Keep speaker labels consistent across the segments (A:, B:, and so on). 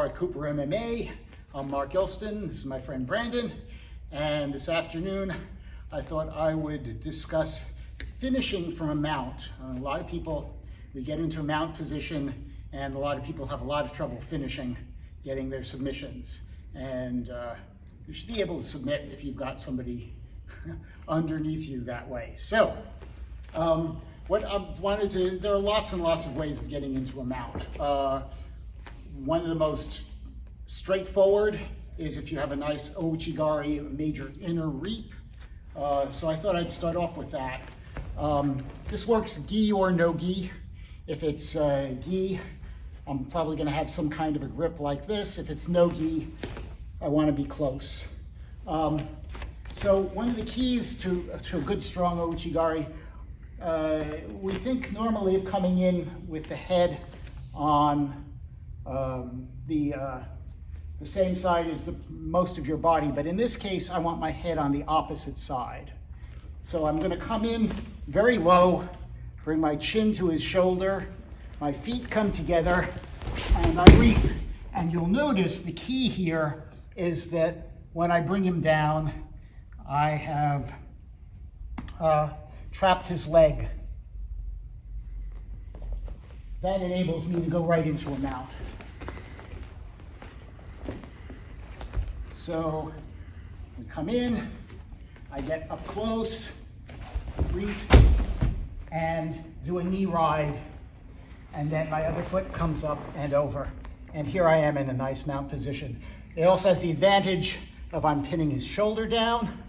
A: at Cooper MMA. I'm Mark Gilston. This is my friend Brandon. And this afternoon, I thought I would discuss finishing from a mount. A lot of people, we get into a mount position, and a lot of people have a lot of trouble finishing, getting their submissions. And you should be able to submit if you've got somebody underneath you that way. So, what I wanted to, there are lots and lots of ways of getting into a mount. One of the most straightforward is if you have a nice ouchigari, a major inner reap. So I thought I'd start off with that. This works gi or no gi. If it's gi, I'm probably gonna have some kind of a grip like this. If it's no gi, I wanna be close. So one of the keys to a good strong ouchigari, we think normally of coming in with the head on the same side as most of your body, but in this case, I want my head on the opposite side. So I'm gonna come in very low, bring my chin to his shoulder, my feet come together, and I reap. And you'll notice the key here is that when I bring him down, I have trapped his leg. That enables me to go right into a mount. So we come in, I get up close, reach, and do a knee ride, and then my other foot comes up and over. And here I am in a nice mount position. It also has the advantage of I'm pinning his shoulder down,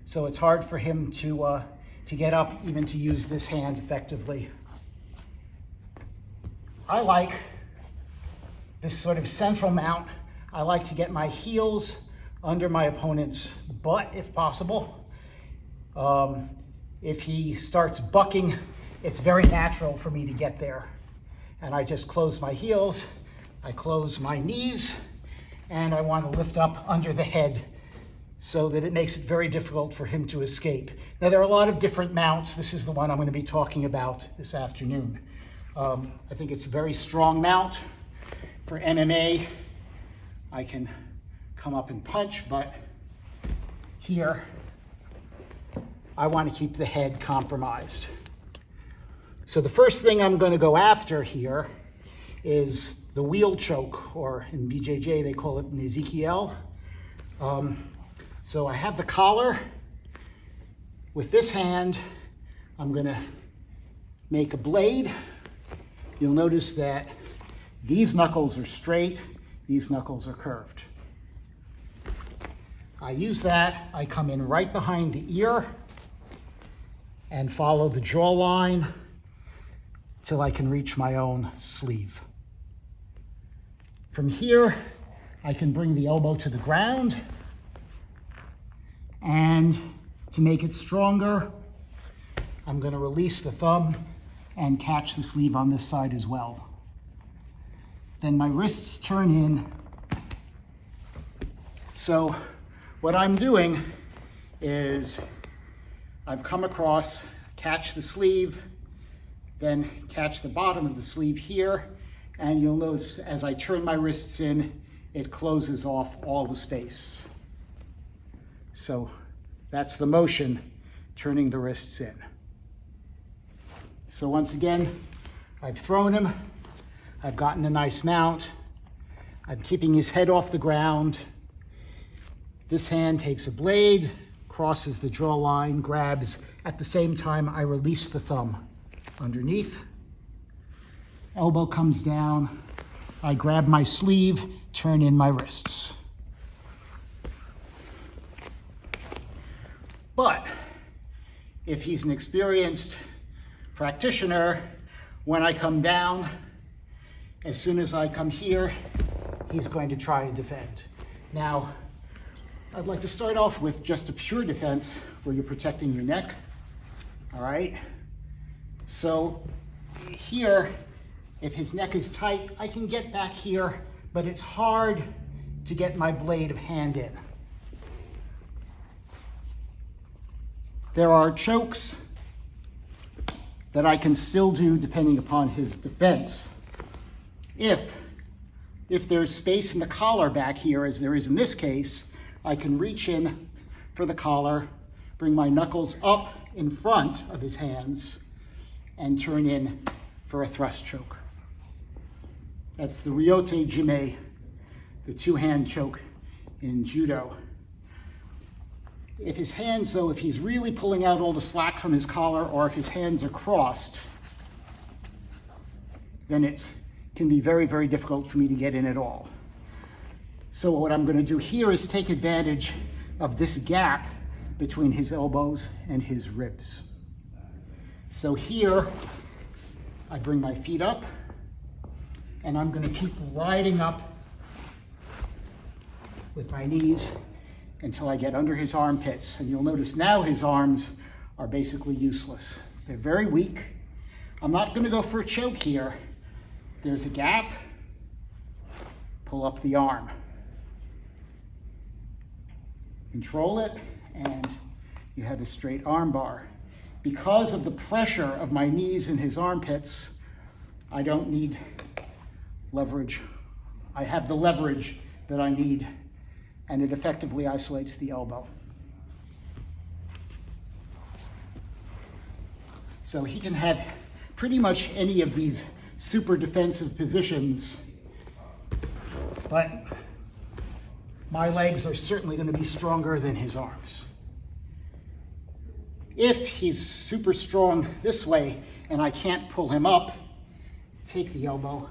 A: so it's hard for him to get up, even to use this hand effectively. I like this sort of central mount. I like to get my heels under my opponent's butt if possible. If he starts bucking, it's very natural for me to get there. And I just close my heels, I close my knees, and I want to lift up under the head so that it makes it very difficult for him to escape. Now there are a lot of different mounts. This is the one I'm going to be talking about this afternoon. I think it's a very strong mount for MMA. I can come up and punch, but here I want to keep the head compromised. So the first thing I'm going to go after here is the wheel choke, or in BJJ they call it an Ezekiel. So I have the collar. With this hand, I'm going to make a blade. You'll notice that these knuckles are straight, these knuckles are curved. I use that, I come in right behind the ear and follow the jawline till I can reach my own sleeve. From here, I can bring the elbow to the ground, and to make it stronger, I'm going to release the thumb and catch the sleeve on this side as well. Then my wrists turn in. So what I'm doing is I've come across, catch the sleeve, then catch the bottom of the sleeve here, and you'll notice as I turn my wrists in, it closes off all the space. So that's the motion, turning the wrists in. So once again, I've thrown him, I've gotten a nice mount, I'm keeping his head off the ground. This hand takes a blade, crosses the jawline, grabs. At the same time, I release the thumb underneath. Elbow comes down, I grab my sleeve, turn in my wrists. But if he's an experienced practitioner, when I come down, as soon as I come here, he's going to try and defend. Now, I'd like to start off with just a pure defense where you're protecting your neck, all right? So here, if his neck is tight, I can get back here, but it's hard to get my blade of hand in. There are chokes that I can still do depending upon his defense. If If there's space in the collar back here, as there is in this case, I can reach in for the collar, bring my knuckles up in front of his hands, and turn in for a thrust choke. That's the ryote jime, the two-hand choke in Judo. If his hands, though, if he's really pulling out all the slack from his collar, or if his hands are crossed, then it can be very, very difficult for me to get in at all. So what I'm going to do here is take advantage of this gap between his elbows and his ribs. So here, I bring my feet up, and I'm going to keep riding up with my knees until I get under his armpits. And you'll notice now his arms are basically useless. They're very weak. I'm not going to go for a choke here. There's a gap, pull up the arm. Control it, and you have a straight armbar. Because of the pressure of my knees in his armpits, I don't need leverage. I have the leverage that I need, and it effectively isolates the elbow. So he can have pretty much any of these super defensive positions, but my legs are certainly going to be stronger than his arms. If he's super strong this way and I can't pull him up, take the elbow,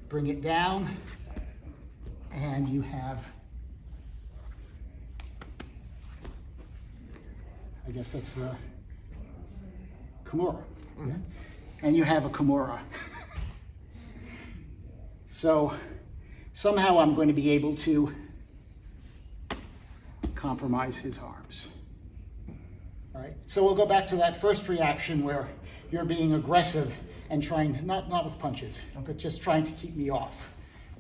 A: bring it down, and you have, I guess that's a Kimura. Mm-hmm. And you have a Kimura. So somehow I'm going to be able to compromise his arms. All right, so we'll go back to that first reaction where you're being aggressive and trying, not with punches, but just trying to keep me off,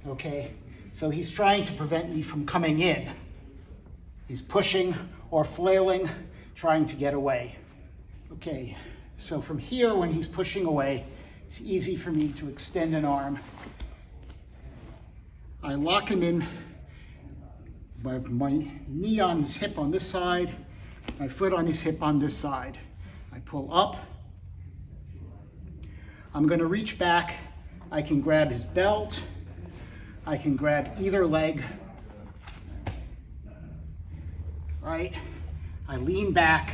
A: okay? So he's trying to prevent me from coming in. He's pushing or flailing, trying to get away. Okay, so from here, when he's pushing away, it's easy for me to extend an arm. I lock him in by my knee on his hip on this side, my foot on his hip on this side. I pull up. I'm going to reach back. I can grab his belt. I can grab either leg. Right? I lean back,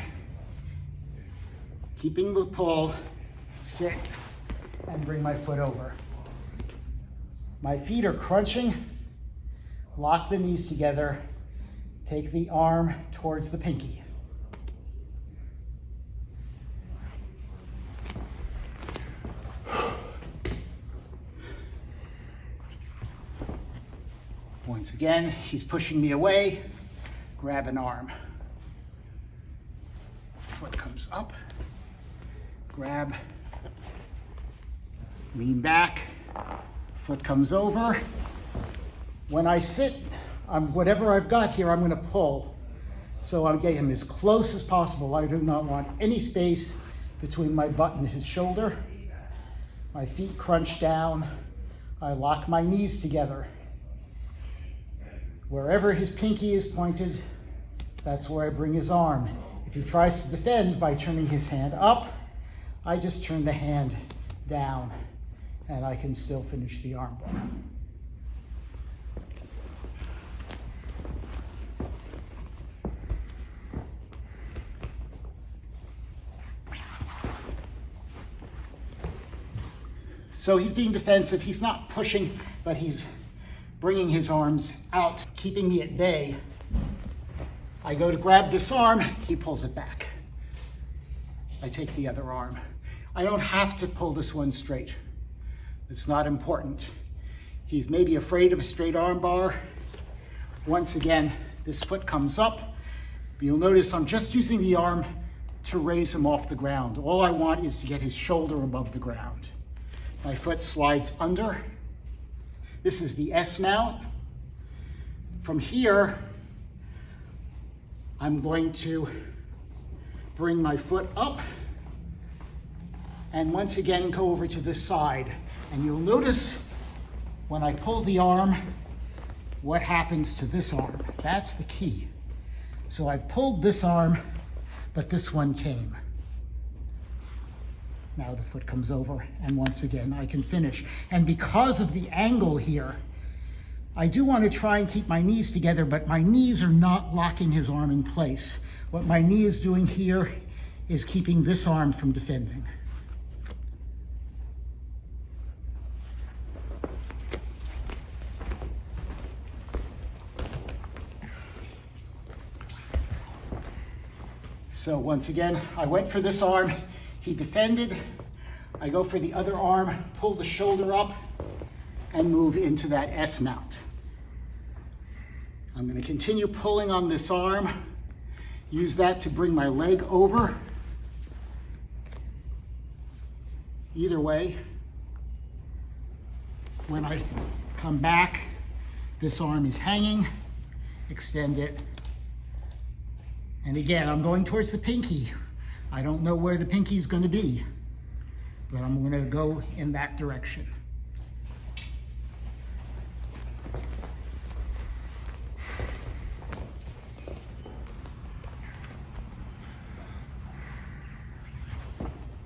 A: keeping the pull, sit, and bring my foot over. My feet are crunching. Lock the knees together. Take the arm towards the pinky. Once again, he's pushing me away. Grab an arm. Foot comes up. Grab. Lean back. Foot comes over. When I sit, whatever I've got here, I'm going to pull. So I'll get him as close as possible. I do not want any space between my butt and his shoulder. My feet crunch down. I lock my knees together. Wherever his pinky is pointed, that's where I bring his arm. If he tries to defend by turning his hand up, I just turn the hand down, and I can still finish the armbar. So he's being defensive. He's not pushing, but he's bringing his arms out, keeping me at bay. I go to grab this arm, he pulls it back. I take the other arm. I don't have to pull this one straight. It's not important. He's maybe afraid of a straight arm bar. Once again, this foot comes up. You'll notice I'm just using the arm to raise him off the ground. All I want is to get his shoulder above the ground. My foot slides under. This is the S mount. From here, I'm going to bring my foot up and once again go over to this side. And you'll notice when I pull the arm, what happens to this arm? That's the key. So I've pulled this arm, but this one came. Now the foot comes over, and once again, I can finish. And because of the angle here, I do want to try and keep my knees together, but my knees are not locking his arm in place. What my knee is doing here is keeping this arm from defending. So once again, I went for this arm, he defended. I go for the other arm, pull the shoulder up, and move into that S mount. I'm going to continue pulling on this arm, use that to bring my leg over. Either way, when I come back, this arm is hanging, extend it. And again, I'm going towards the pinky. I don't know where the pinky is going to be, but I'm going to go in that direction.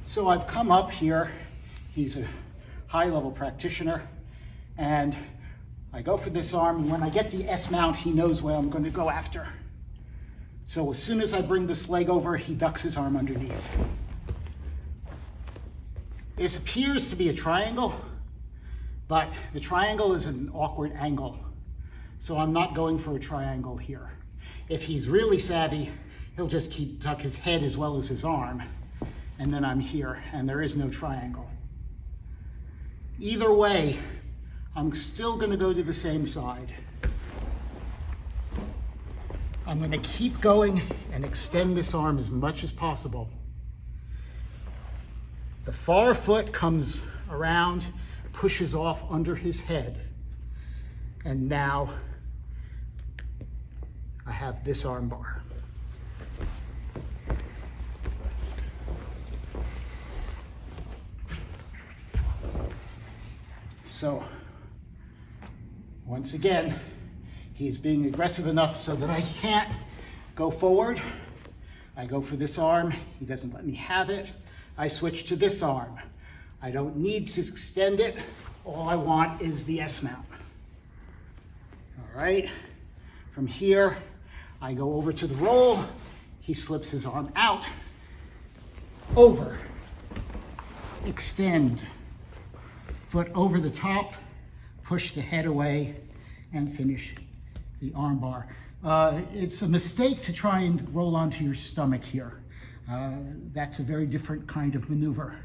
A: So I've come up here. He's a high-level practitioner, and I go for this arm, and when I get the S mount, he knows where I'm going to go after. So as soon as I bring this leg over, he ducks his arm underneath. This appears to be a triangle, but the triangle is an awkward angle. So I'm not going for a triangle here. If he's really savvy, he'll just duck his head as well as his arm, and then I'm here, and there is no triangle. Either way, I'm still going to go to the same side. I'm going to keep going and extend this arm as much as possible. The far foot comes around, pushes off under his head, and now I have this arm bar. So, once again, he's being aggressive enough so that I can't go forward. I go for this arm. He doesn't let me have it. I switch to this arm. I don't need to extend it. All I want is the S mount. All right. From here, I go over to the roll. He slips his arm out. Over. Extend. Foot over the top. Push the head away and finish the arm bar. It's a mistake to try and roll onto your stomach here. That's a very different kind of maneuver.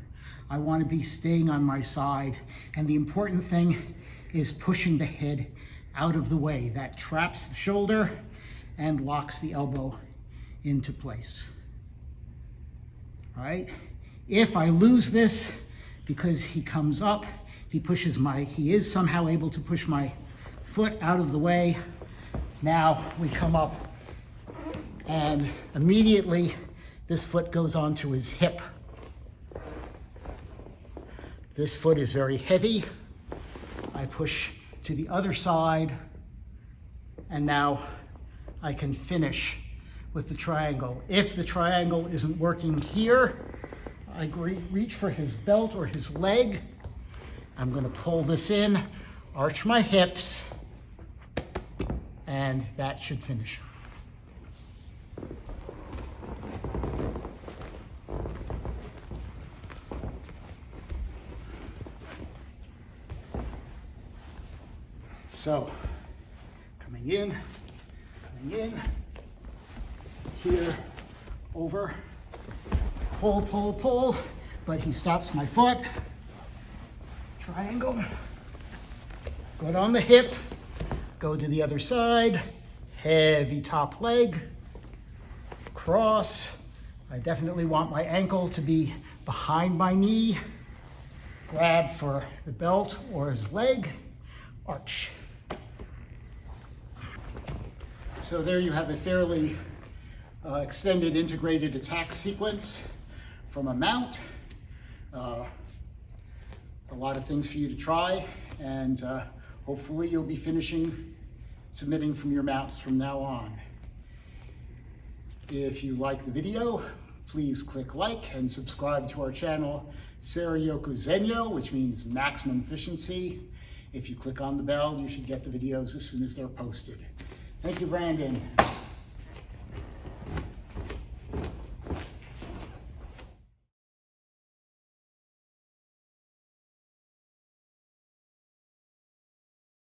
A: I want to be staying on my side, and the important thing is pushing the head out of the way. That traps the shoulder and locks the elbow into place. All right? If I lose this because he comes up, he is somehow able to push my foot out of the way. Now we come up, and immediately this foot goes onto his hip. This foot is very heavy. I push to the other side, and now I can finish with the triangle. If the triangle isn't working here, I reach for his belt or his leg. I'm going to pull this in, arch my hips, and that should finish. So, coming in, here, over, pull, but he stops my foot. Triangle, foot on the hip, go to the other side, heavy top leg, cross. I definitely want my ankle to be behind my knee, grab for the belt or his leg, arch. So there you have a fairly extended integrated attack sequence from a mount. A lot of things for you to try, and Hopefully you'll be submitting from your mounts from now on. If you like the video, please click like and subscribe to our channel, Sarayoko Zenyo, which means maximum efficiency. If you click on the bell, you should get the videos as soon as they're posted. Thank you, Brandon.